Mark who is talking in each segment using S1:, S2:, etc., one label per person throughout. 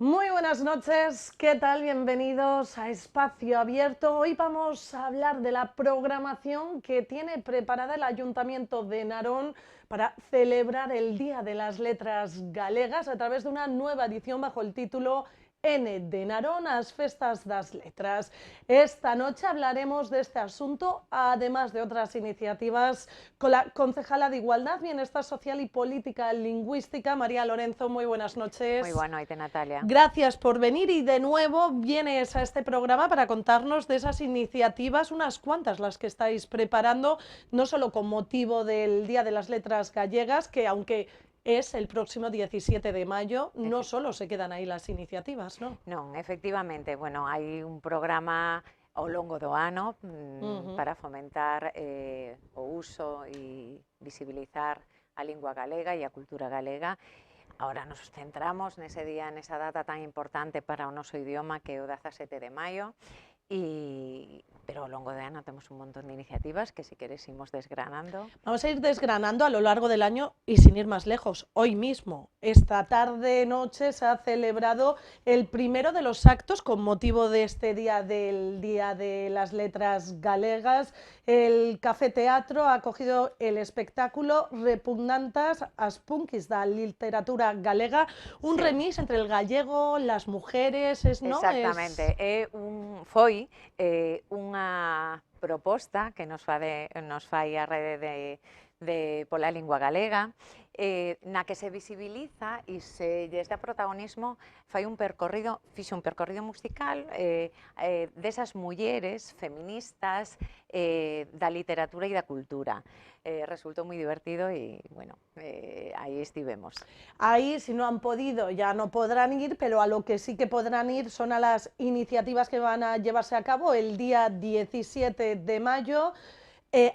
S1: Muy buenas noches, ¿qué tal? Bienvenidos a Espacio Abierto. Hoy vamos a hablar de la programación que tiene preparada el Ayuntamiento de Narón para celebrar el Día de las Letras Galegas a través de una nueva edición bajo el título N de Narón, as Festas das Letras. Esta noche hablaremos de este asunto, además de otras iniciativas, con la concejala de Igualdad, Bienestar Social y Política Lingüística, María Lorenzo. Muy buenas
S2: Muy
S1: noches.
S2: buena noite, Natalia.
S1: Gracias por venir y de nuevo vienes a este programa para contarnos de esas iniciativas, unas cuantas las que estáis preparando, no solo con motivo del Día de las Letras Gallegas, que aunque es el próximo 17 de mayo, no solo se quedan ahí las iniciativas, ¿no?
S2: Non, efectivamente, bueno, hai un programa ao longo do ano para fomentar o uso e visibilizar a lingua galega e a cultura galega. Ahora nos centramos nese día, nesa data tan importante para o noso idioma que é o 17 de maio. Pero ao longo do ano temos un montón de iniciativas que si queres imos desgranando.
S1: Vamos a ir desgranando a lo largo del año y sin ir más lejos. Hoy mismo, esta tarde-noche, se ha celebrado el primero de los actos con motivo de este día del Día de las Letras Galegas. El Café Teatro ha acogido el espectáculo Repugnantas as punkis da literatura galega, un
S2: Sí.
S1: remix entre el gallego, las mujeres, ¿no?
S2: Exactamente, foi unha proposta que nos fai a rede pola lingua galega, na que se visibiliza e se lles dá protagonismo, fixe un percorrido musical desas mulleres feministas da literatura e da cultura. Resultou moi divertido e, bueno, aí estivemos.
S1: Ahí, si no han podido, ya no podrán ir, pero a lo que sí que podrán ir son a las iniciativas que van a llevarse a cabo el día 17 de mayo.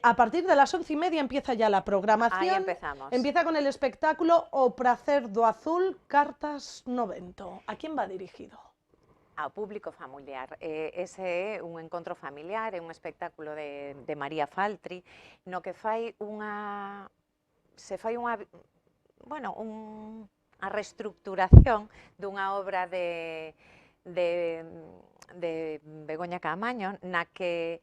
S1: A partir de las 11:30 empieza ya la programación.
S2: Ahí empezamos.
S1: Empieza con el espectáculo O Prazer do Azul, Cartas no Vento. ¿A quién va dirigido?
S2: Ao público familiar. Ese é un encontro familiar, é un espectáculo de María Faltri, no que se fai unha reestructuración dunha obra de Begoña Caamaño, na que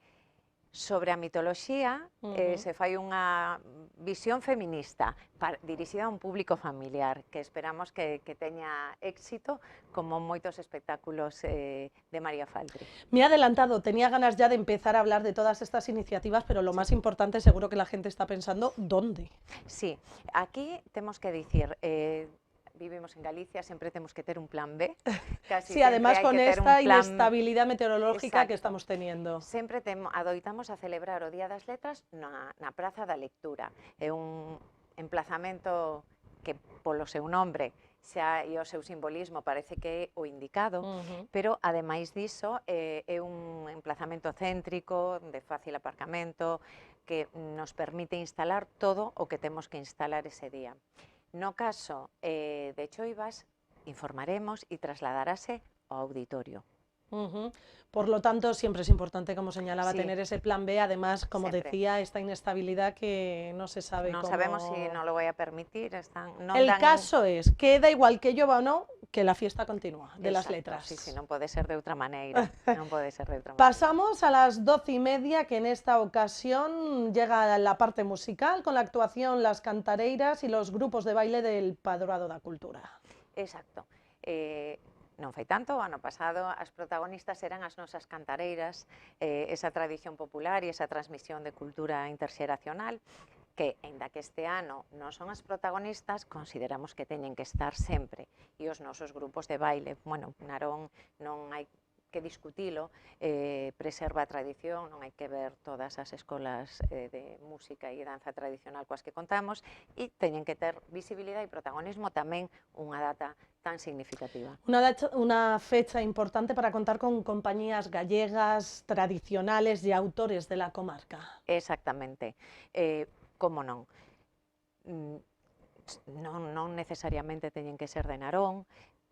S2: sobre a mitoloxía se fai unha visión feminista dirixida a un público familiar que esperamos que teña éxito como moitos espectáculos de María Faltri.
S1: Me he adelantado, tenía ganas ya de empezar a hablar de todas estas iniciativas, pero lo más importante, seguro que la gente está pensando, ¿dónde?
S2: Sí, aquí temos que dicir, vivimos en Galicia, sempre temos que ter un plan B.
S1: Sí, además con esta inestabilidad meteorológica que estamos teniendo.
S2: Sempre adoitamos a celebrar o Día das Letras na Praza da Lectura. É un emplazamento que polo seu nombre e o seu simbolismo parece que é o indicado, pero ademais diso é un emplazamento céntrico, de fácil aparcamento, que nos permite instalar todo o que temos que instalar ese día. No caso de Choivas, informaremos e trasladarase ao auditorio.
S1: Por lo tanto, siempre es importante, como señalaba,
S2: Sí.
S1: tener ese plan B. Además, como
S2: Siempre.
S1: decía, esta inestabilidad que no se sabe
S2: No
S1: cómo...
S2: sabemos si no lo voy a permitir.
S1: El caso es que da igual que llueva o no, que la fiesta continúa de las letras.
S2: Sí, sí, non pode ser de outra maneira. Non pode ser de outra maneira.
S1: Pasamos a las 12:30, que en esta ocasión llega la parte musical con la actuación Las Cantareiras y los grupos de baile del Padroado da Cultura.
S2: Exacto. Non fai tanto, o ano pasado as protagonistas eran as nosas cantareiras, esa tradición popular e esa transmisión de cultura interxeracional que, aínda que este ano non son as protagonistas, consideramos que teñen que estar sempre. E os nosos grupos de baile, bueno, Narón non hai que discutilo, preserva a tradición, non hai que ver todas as escolas de música e danza tradicional coas que contamos, e teñen que ter visibilidade e protagonismo tamén unha data tan significativa.
S1: Una fecha importante para contar con compañías gallegas, tradicionales y autores de la comarca.
S2: Exactamente. Como non? Non necesariamente teñen que ser de Narón,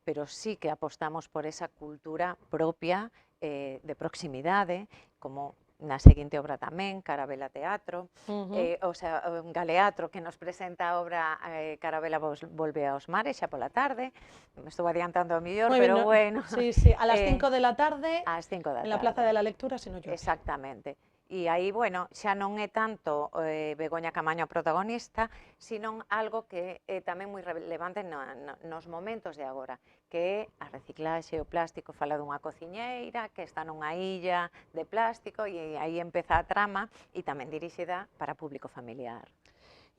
S2: pero sí que apostamos por esa cultura propia de proximidade, como na seguinte obra tamén, Carabela Teatro, o sea, Galeatro, que nos presenta a obra Carabela volve aos mares xa pola tarde, me estou adiantando ao mellor, pero bueno.
S1: Sí, sí, a las 5 de la tarde,
S2: ás 5 da tarde.
S1: En la Plaza de la Lectura, si no llueve.
S2: Exactamente. E aí, bueno, xa non é tanto Begoña Camaño a protagonista, sino algo que é tamén moi relevante nos momentos de agora, que é a reciclaxe, o plástico. Fala dunha cociñeira que está nunha illa de plástico e aí empeza a trama, e tamén dirixida para público familiar.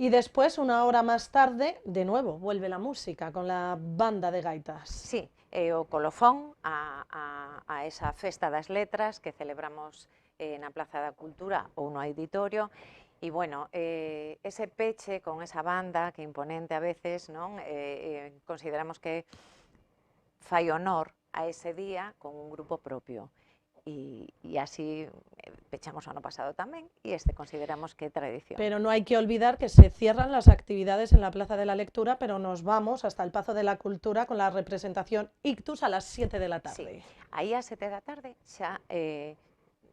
S1: Y después, una hora más tarde, de nuevo, vuelve la música con la banda de gaitas.
S2: Sí, o colofón a esa festa das letras que celebramos na Plaza da Cultura ou no auditorio, e bueno, ese peche con esa banda que imponente a veces, non? Consideramos que fai honor a ese día con un grupo propio. E así pechamos o ano pasado tamén, e este consideramos que é tradición.
S1: Pero no hay que olvidar que se cierran las actividades en la Plaza de la Lectura, pero nos vamos hasta el Pazo de la Cultura con la representación Ictus a las 7 de la tarde.
S2: Sí, aí a 7 da tarde xa,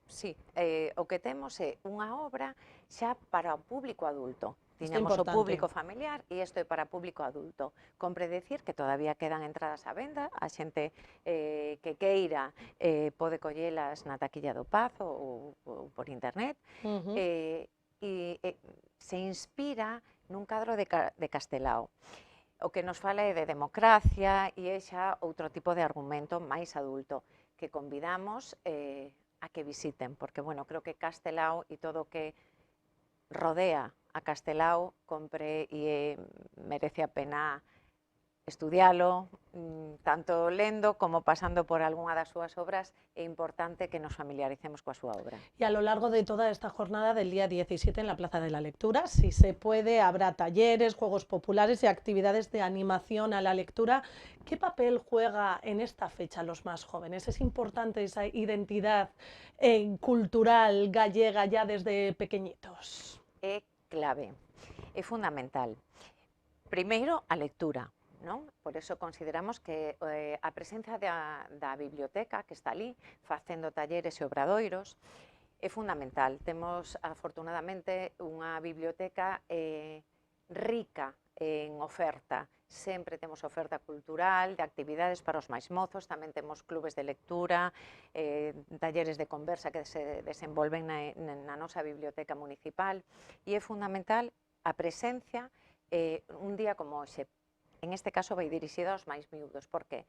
S2: sí, o que temos é unha obra xa para o público adulto. Tiñamos o público familiar e isto é para público adulto. Compre decir que todavía quedan entradas á venda, a xente que queira pode collelas na taquilla do Pazo ou por internet, e se inspira nun cadro de Castelao. O que nos fala é de democracia e é xa outro tipo de argumento máis adulto, que convidamos a que visiten, porque, bueno, creo que Castelao e todo o que rodea a Castelao compre e merece a pena estudialo, tanto lendo como pasando por algunha das súas obras. É importante que nos familiaricemos coa súa obra.
S1: Y a lo largo de toda esta jornada del día 17 en la Plaza de la Lectura, si se puede, habrá talleres, juegos populares y actividades de animación a la lectura. ¿Qué papel juega en esta fecha los más jóvenes? ¿Es importante esa identidad cultural gallega ya desde pequeñitos?
S2: É clave, é fundamental. Primeiro, a lectura, non? Por iso consideramos que a presenza da biblioteca que está ali, facendo talleres e obradoiros, é fundamental. Temos, afortunadamente, unha biblioteca rica en oferta. Sempre temos oferta cultural, de actividades para os máis mozos, tamén temos clubes de lectura, talleres de conversa que se desenvolven na nosa biblioteca municipal, e é fundamental a presencia un día como hoxe. En este caso vai dirixida aos máis miúdos. Por que?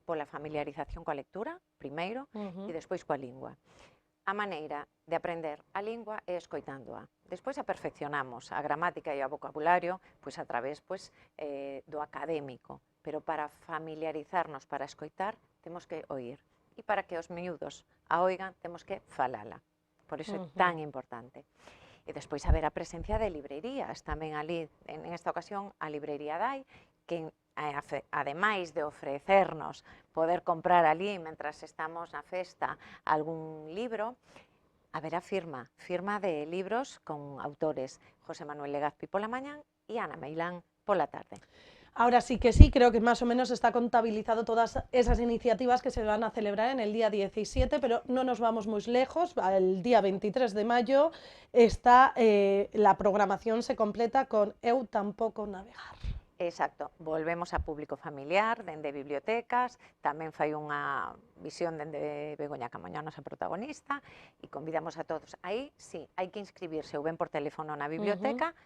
S2: Pola familiarización coa lectura, primeiro, e despois coa lingua. A maneira de aprender a lingua é escoitándoa. Despois a perfeccionamos a gramática e o vocabulario pois a través do académico, pero para familiarizarnos, para escoitar, temos que oír. E para que os miúdos a oigan, temos que falala. Por iso é tan importante. E despois haber a presencia de librerías tamén ali. En esta ocasión, a librería DAI, que ademais de ofrecernos poder comprar ali, mentras estamos na festa, algún libro, haberá firma de libros con autores José Manuel Legazpi pola mañán e Ana Meilán pola tarde.
S1: Ahora sí que sí, creo que más o menos está contabilizado todas esas iniciativas que se van a celebrar en el día 17, pero no nos vamos muy lejos. El día 23 de mayo está la programación se completa con Eu tampouco navegar.
S2: Exacto, volvemos a público familiar, dende bibliotecas, tamén fai unha visión dende Begoña Camaño, a nosa protagonista, e convidamos a todos. Aí, sí, hai que inscribirse ou ben por teléfono na biblioteca,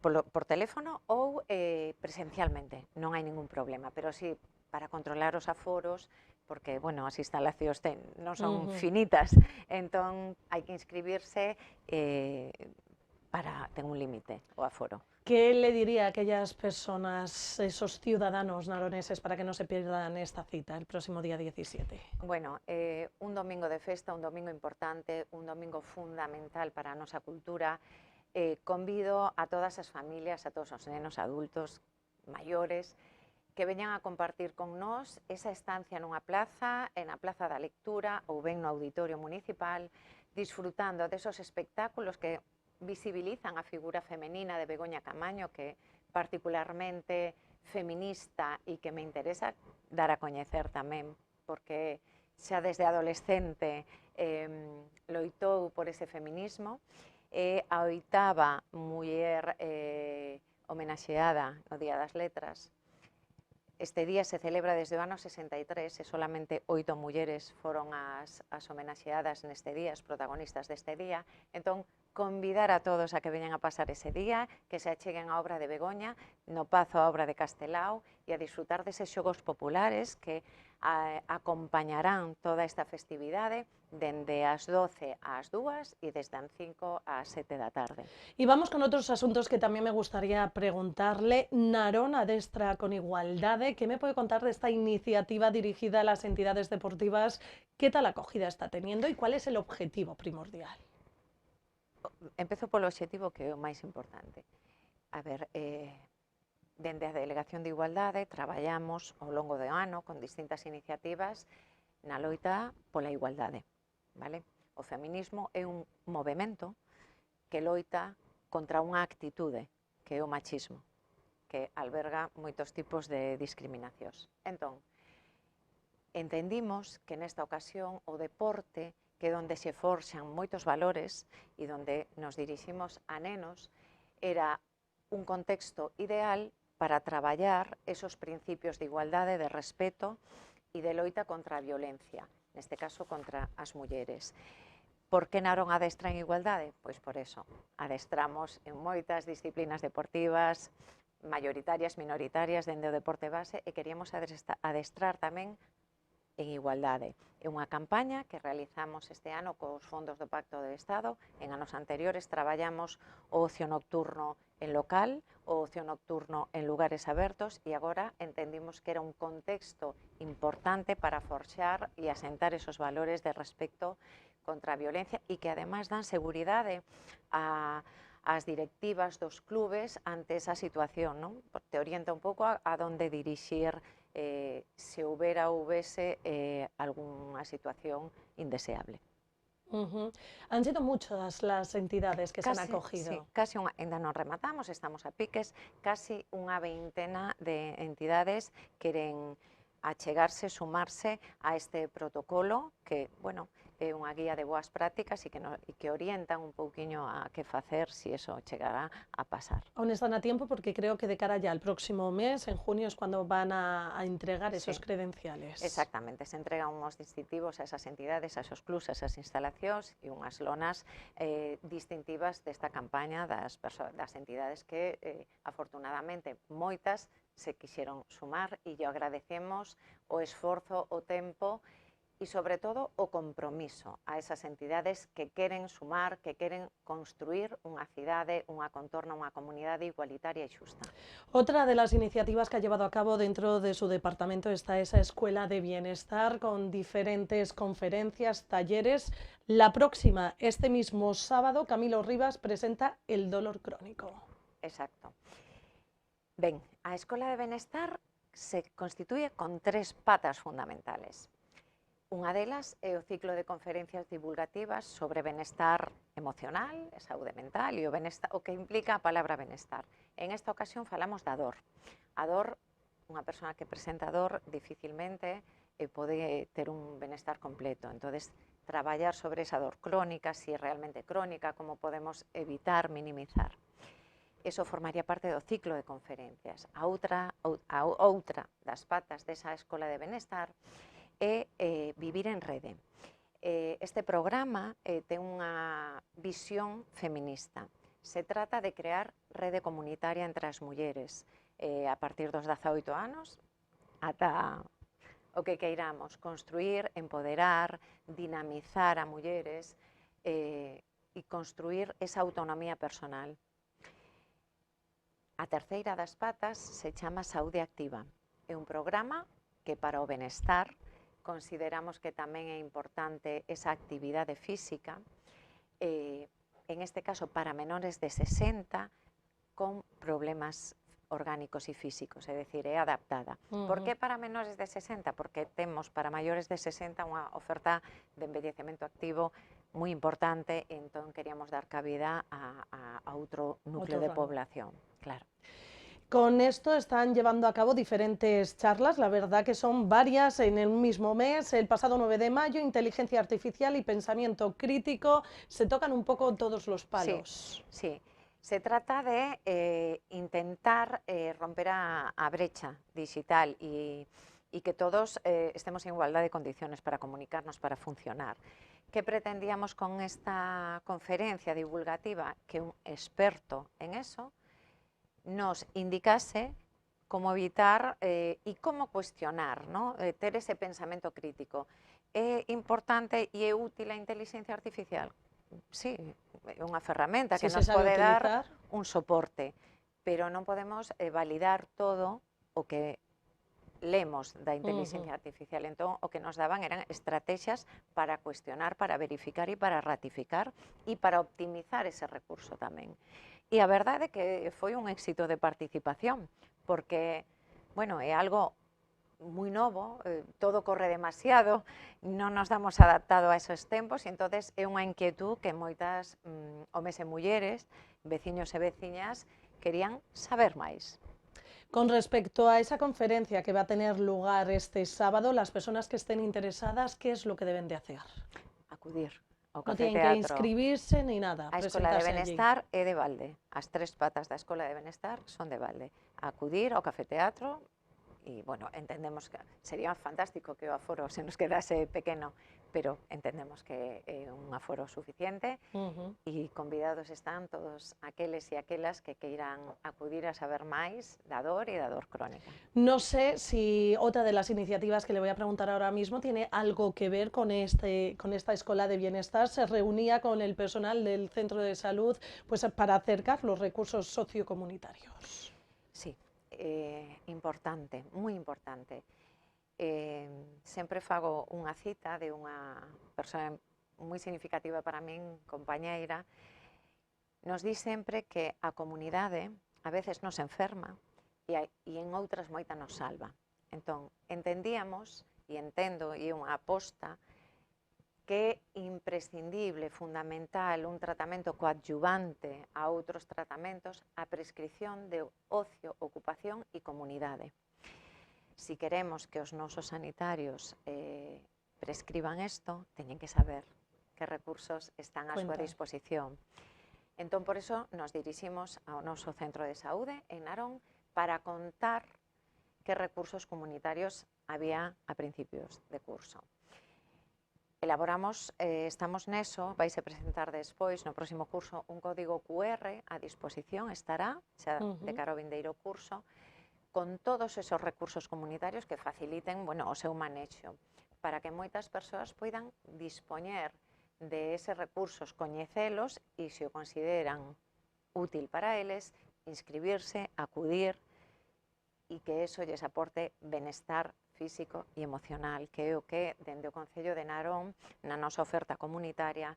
S2: por teléfono ou presencialmente, non hai ningún problema, pero sí, para controlar os aforos, porque, bueno, as instalacións non son finitas, entón hai que inscribirse ten un límite o aforo.
S1: ¿Qué le diría a aquellas personas, esos ciudadanos naroneses, para que no se pierdan esta cita el próximo día 17?
S2: Bueno, un domingo de festa, un domingo importante, un domingo fundamental para a nosa cultura. Convido a todas as familias, a todos os nenos, adultos, maiores, que veñan a compartir con nós esa estancia nunha plaza, na Plaza da Lectura ou ben no Auditorio Municipal, disfrutando desos espectáculos que visibilizan a figura femenina de Begoña Camaño, que particularmente feminista e que me interesa dar a coñecer tamén, porque xa desde adolescente loitou por ese feminismo, é a 8ª muller homenaxeada no Día das Letras. Este día se celebra desde o ano 63 e solamente 8 mulleres foron as homenaxeadas neste día, as protagonistas deste día. Entón, convidar a todos a que veñan a pasar ese día, que se acheguen á obra de Begoña, no Pazo a obra de Castelao, e a disfrutar deses xogos populares que acompañarán toda esta festividade dende as 12 ás 2 e desde as 5 ás 7 da tarde.
S1: Y vamos con otros asuntos que también me gustaría preguntarle. Narón Adestra con Igualdade, ¿qué me puede contar de esta iniciativa dirigida a las entidades deportivas? ¿Qué tal acogida está teniendo y cuál es el objetivo primordial?
S2: Empezo polo obxectivo, que é o máis importante. A ver, dende a Delegación de Igualdade traballamos ao longo do ano con distintas iniciativas na loita pola igualdade, vale? O feminismo é un movemento que loita contra unha actitude, que é o machismo, que alberga moitos tipos de discriminacións. Entón, entendimos que nesta ocasión o deporte, que é onde se forxan moitos valores e onde nos diriximos a nenos, era un contexto ideal para traballar esos principios de igualdade, de respeto e de loita contra a violencia, neste caso contra as mulleres. Por que Narón adestra en igualdade? Pois por eso, adestramos en moitas disciplinas deportivas, maioritarias, minoritarias, dende o deporte base, e queríamos adestrar tamén en igualdade. É unha campaña que realizamos este ano cos fondos do Pacto do Estado. En anos anteriores traballamos o ocio nocturno en local, o ocio nocturno en lugares abertos, e agora entendimos que era un contexto importante para forxar e asentar esos valores de respecto contra a violencia e que ademais dan seguridade ás directivas dos clubes ante esa situación, non? Te orienta un pouco a donde dirixir se houvese algunha situación indeseable.
S1: Han sido muchas las entidades que se han acogido.
S2: Sí, casi ainda non rematamos, estamos a piques, casi unha veintena de entidades queren achegarse, sumarse a este protocolo que, bueno, é unha guía de boas prácticas e que orientan un pouquiño a que facer se eso chegará a pasar.
S1: Aún están a tiempo porque creo que de cara ya al próximo mes, en junio, es cuando van a entregar esos credenciales.
S2: Exactamente, se entregan unhos distintivos a esas entidades, a esos clubs, a esas instalacións e unhas lonas distintivas desta campaña das entidades que, afortunadamente, moitas se quixeron sumar e lle agradecemos o esforzo, o tempo e, sobre todo, o compromiso a esas entidades que queren sumar, que queren construir unha cidade, unha contorna, unha comunidade igualitaria e xusta.
S1: Otra de las iniciativas que ha llevado a cabo dentro de su departamento está esa escuela de bienestar con diferentes conferencias, talleres. La próxima, este mismo sábado, Camilo Rivas presenta el dolor crónico.
S2: Exacto. Ben, a Escola de Benestar se constituye con 3 patas fundamentales. Unha delas é o ciclo de conferencias divulgativas sobre benestar emocional, saúde mental e o que implica a palabra benestar. En esta ocasión falamos da dor. A dor, unha persoa que presenta dor dificilmente pode ter un benestar completo. Entonces, traballar sobre esa dor crónica, si é realmente crónica, como podemos evitar, minimizar. Eso formaría parte do ciclo de conferencias. A outra das patas desa Escola de Benestar é vivir en rede. Este programa ten unha visión feminista. Se trata de crear rede comunitaria entre as mulleres a partir dos 18 anos ata o que queiramos, construir, empoderar, dinamizar a mulleres e construir esa autonomía personal. A terceira das patas se chama Saúde Activa. É un programa que para o benestar consideramos que tamén é importante esa actividade física, en este caso para menores de 60 con problemas orgánicos e físicos, é dicir, é adaptada. Por que para menores de 60? Porque temos para maiores de 60 unha oferta de envellecemento activo moi importante, entón queríamos dar cabida a outro núcleo de población, claro.
S1: Con esto están llevando a cabo diferentes charlas, la verdad que son varias en el mismo mes. El pasado 9 de mayo, inteligencia artificial y pensamiento crítico, se tocan un poco todos los
S2: Sí,
S1: palos.
S2: sí. Se trata de intentar romper a brecha digital y que todos estemos en igualdad de condiciones para comunicarnos, para funcionar. ¿Qué pretendíamos con esta conferencia divulgativa? Que un experto en eso nos indicase cómo evitar e como cuestionar, ¿no? Ter ese pensamento crítico. É importante e é útil a inteligencia artificial? Sí, é unha ferramenta
S1: Si
S2: que
S1: se
S2: nos
S1: sabe
S2: pode dar
S1: utilizar.
S2: un soporte, pero non podemos validar todo o que lemos da inteligencia artificial. Entón, o que nos daban eran estrategias para cuestionar, para verificar e para ratificar e para optimizar ese recurso tamén. E a verdade é que foi un éxito de participación, porque, bueno, é algo moi novo, todo corre demasiado, non nos damos adaptado a esos tempos, e entonces é unha inquietud que moitas homes e mulleres, veciños e veciñas, querían saber máis.
S1: Con respecto a esa conferencia que va a tener lugar este sábado, las personas que estén interesadas, ¿qué es lo que deben de hacer?
S2: Acudir ao
S1: No
S2: Café
S1: tienen que
S2: Teatro.
S1: inscribirse ni nada,
S2: A Escola de
S1: presentarse allí.
S2: Benestar é de balde. As 3 patas da Escola de Benestar son de balde. Acudir ao Café Teatro e, bueno, entendemos que sería fantástico que o aforo se nos quedase pequeno, pero entendemos que é un aforo suficiente e convidados están todos aqueles e aquelas que queiran acudir a saber máis da dor e da dor crónica.
S1: No sé si otra de las iniciativas que le voy a preguntar ahora mismo tiene algo que ver con esta escuela de bienestar. Se reunía con el personal del centro de salud pues, para acercar los recursos sociocomunitarios.
S2: Sí, importante, moi importante. Sempre fago unha cita de unha persoa moi significativa para min, compañeira. Nos di sempre que a comunidade a veces nos enferma e en outras moita nos salva. Entón, entendíamos, e entendo, e é unha aposta, que é imprescindible, fundamental, un tratamento coadyuvante a outros tratamentos, a prescripción de ocio, ocupación e comunidade. Si queremos que os nosos sanitarios prescriban isto, teñen que saber que recursos están á súa disposición. Entón, por iso, nos diriximos ao noso centro de saúde en Narón para contar que recursos comunitarios había a principios de curso. Elaboramos, estamos neso, vaise presentar despois no próximo curso un código QR a disposición, estará, xa de cara ao vindeiro curso, con todos esos recursos comunitarios que faciliten, bueno, o seu manexo, para que moitas persoas poidan dispoñer de eses recursos, coñecelos e se o consideran útil para eles, inscribirse, acudir e que eso lles aporte benestar físico e emocional, que é o que, dende o Concello de Narón, na nosa oferta comunitaria,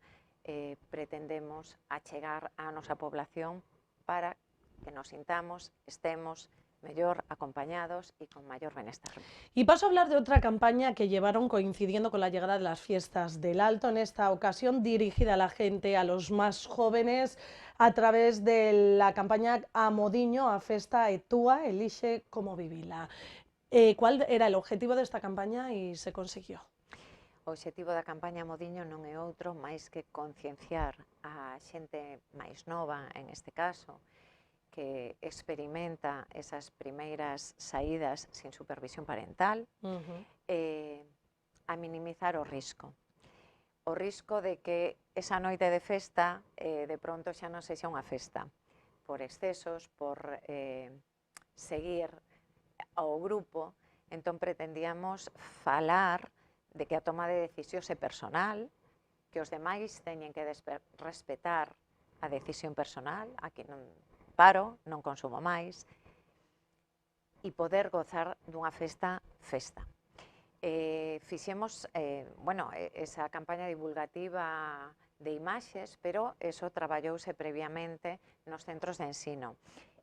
S2: pretendemos achegar á nosa población para que nos sintamos, estemos mellor acompañados y con mayor bienestar.
S1: Y paso a hablar de otra campaña que llevaron coincidiendo con la llegada de las fiestas del Alto, en esta ocasión dirigida a la gente, a los más jóvenes, a través de la campaña A Modiño, a Festa e Túa, Elixe como vivila. ¿Cuál era el objetivo de esta campaña y se consiguió?
S2: O objetivo da campaña Modiño non é outro máis que concienciar a xente máis nova, en este caso, que experimenta esas primeiras saídas sin supervisión parental, a minimizar o risco. O risco de que esa noite de festa de pronto xa non sexa unha festa, por excesos, por seguir ao grupo. Entón pretendíamos falar de que a toma de decisións é personal, que os demais teñen que respetar a decisión personal, a que non paro, non consumo máis, e poder gozar dunha festa. Fixemos, bueno, esa campaña divulgativa de imaxes, pero eso traballouse previamente nos centros de ensino.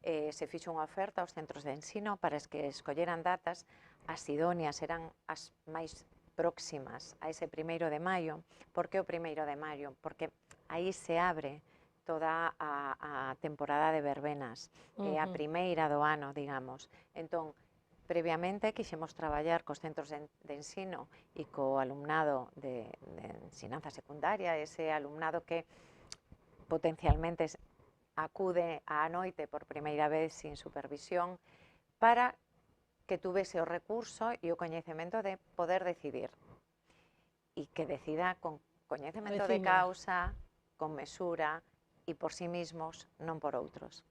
S2: Se fixo unha oferta aos centros de ensino para que escolleran datas, as idóneas eran as máis próximas a ese 1º de maio. Por que o 1º de maio? Porque aí se abre toda a temporada de verbenas, a primeira do ano, digamos. Entón, previamente quixemos traballar cos centros de ensino e co alumnado de ensinanza secundaria, ese alumnado que potencialmente acude á noite por primeira vez sin supervisión, para que tuvese o recurso e o coñecemento de poder decidir e que decida con coñecemento de causa, con mesura e por sí mismos, non por outros.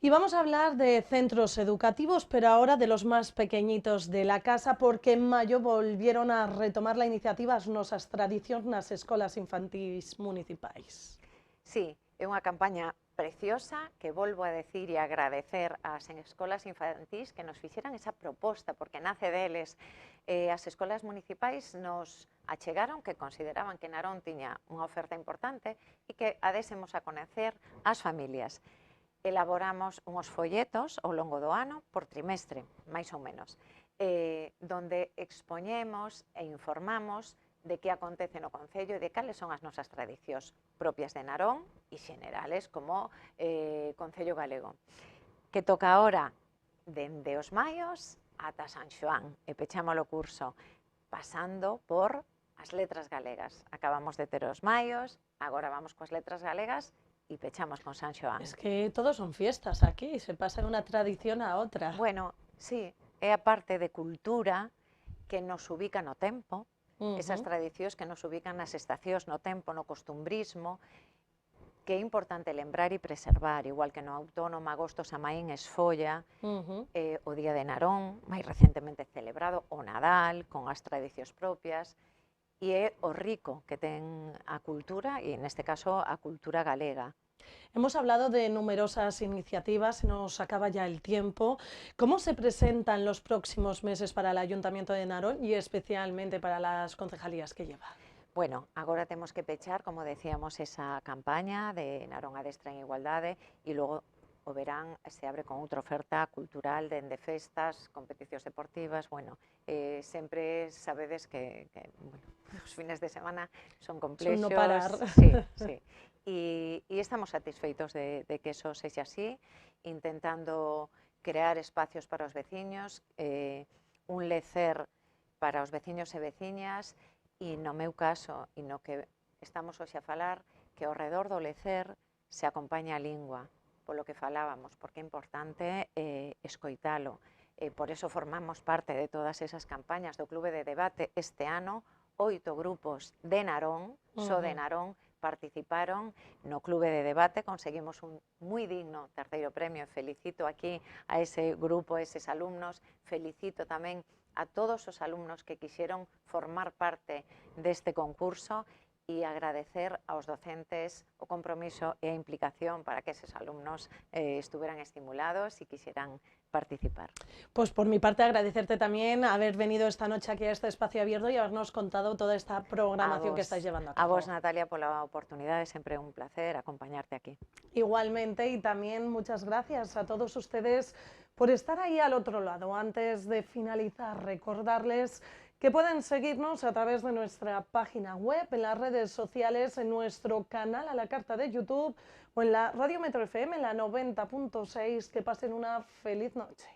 S1: Y vamos a hablar de centros educativos, pero ahora de los más pequeñitos de la casa, porque en mayo volvieron a retomar la iniciativa as nosas tradicións nas escolas infantís municipais.
S2: Sí, é unha campaña preciosa que volvo a decir e agradecer ás escolas infantís que nos fixeran esa proposta, porque nace deles. As escolas municipais nos achegaron que consideraban que Narón tiña unha oferta importante e que a désemos a conocer ás familias. Elaboramos unhos folletos ao longo do ano, por trimestre, máis ou menos, donde expoñemos e informamos de que acontece no Concello e de cales son as nosas tradicións propias de Narón e xenerales como Concello Galego. Que toca ahora dende os maios ata San Xoán e pechamos o curso pasando por as letras galegas. Acabamos de ter os maios, agora vamos coas letras galegas y pechamos con San Xoán.
S1: Es que todos son fiestas aquí, se pasa de una tradición a outra.
S2: Bueno, sí, é a parte de cultura que nos ubica no tempo, esas tradicións que nos ubican nas estacións no tempo, no costumbrismo, que é importante lembrar e preservar, igual que no autónomo, agosto, Samaín, esfolla, o Día de Narón, máis recentemente celebrado, o Nadal, con as tradicións propias, e é o rico que ten a cultura, e neste caso a cultura galega.
S1: Hemos hablado de numerosas iniciativas, se nos acaba ya el tiempo. ¿Cómo se presentan los próximos meses para el Ayuntamiento de Narón y especialmente para las concejalías que lleva?
S2: Bueno, agora temos que pechar, como decíamos, esa campaña de Narón Adestra en Igualdade e logo o verán se abre con outra oferta cultural dende festas, competicións deportivas, bueno, sempre sabedes que bueno, os fines de semana son complexos.
S1: Son no parar.
S2: Sí, sí. E estamos satisfeitos de que eso sexa así, intentando crear espacios para os veciños, un lecer para os veciños e veciñas, e no meu caso, e no que estamos hoxe a falar, que ao redor do lecer se acompaña a lingua, polo que falábamos, porque é importante escoitalo. Por eso formamos parte de todas esas campañas do Clube de Debate. Este ano, 8 grupos de Narón, só de Narón, participaron no Clube de Debate, conseguimos un moi digno terceiro premio. Felicito aquí a ese grupo, a eses alumnos, felicito tamén a todos os alumnos que quixeron formar parte deste concurso e agradecer aos docentes o compromiso e a implicación para que eses alumnos estuveran estimulados e quixeran participar.
S1: Pues por mi parte agradecerte también haber venido esta noche aquí a este espacio abierto y habernos contado toda esta programación que estáis llevando a cabo.
S2: A vos, Natalia, por la oportunidad, es siempre un placer acompañarte aquí.
S1: Igualmente, y también muchas gracias a todos ustedes por estar ahí al otro lado. Antes de finalizar, recordarles que pueden seguirnos a través de nuestra página web, en las redes sociales, en nuestro canal a la carta de YouTube o en la Radio Metro FM, en la 90.6. Que pasen una feliz noche.